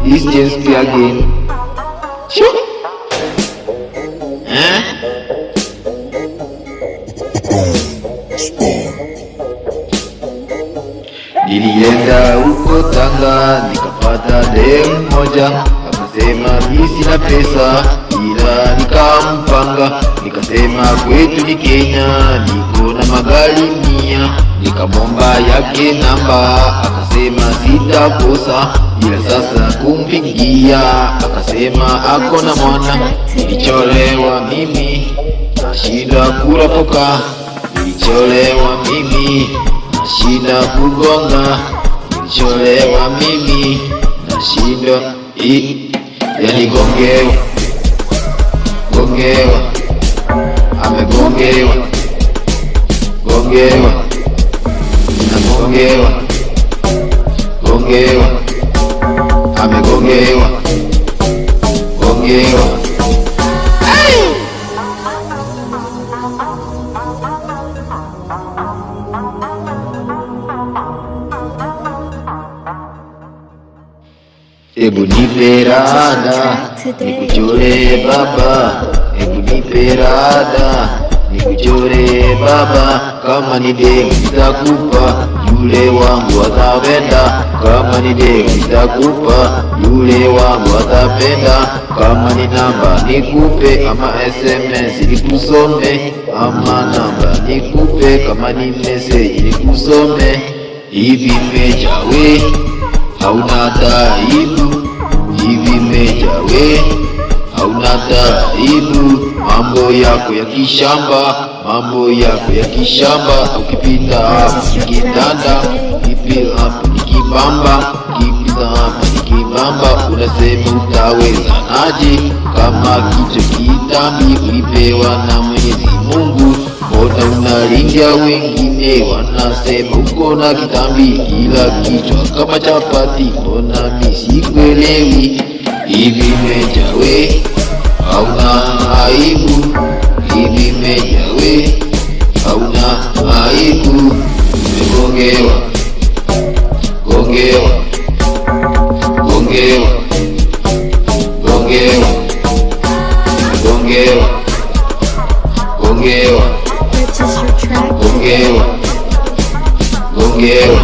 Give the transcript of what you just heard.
This just be again. Nilienda huko Tanga nikapata dem moja, akasema mimi sina pesa ila nikampanga. Nikasema kwetu ni Kenya, niko na magari 100. Nikamwomba yake namba, akasema sitakosa, ila sasa kumpigia akasema ako na mwana. Nilicholewa mimi nashinda kuropoka, nilicholewa mimi nashinda kugonga, nilicholewa mimi nashinda yani gongewa, gongewa, amegongewa, gongewa, nagongewa, gongewa, amegongewa, gongewa. Ebu nipe rada nikuchore baba, ebu nipe rada nikuchore baba. Kama ni demu nitakupa, yule wangu atapenda. Kama ni demu nitakupa, yule wangu atapenda. Kama ni namba nikupe, ama SMS nikusome, ama namba nikupe, kama ni message nikusome. Hivi meja we hauna taibu, hivi meja we hauna taibu. Mambo yako ya kishamba, mambo yako ya kishamba. Ukipita hapa nikitanda, ukipita hapa nikibamba, ukipita hapa nikibamba. Unasema utaweza naje kama kicho kitambi ulipewa na Mwenyezi Mungu? Mbona unalingia wengine wanasema uko na kitambi, kila kichwa kama chapati? Mbona mimi sikuelewi? Hivi meja we hauna aibu, hivi meja we hauna aibu. Umegongewa, gongewa, gongewa, gongewa, gongewa, gongewa, gongewa, gongewa.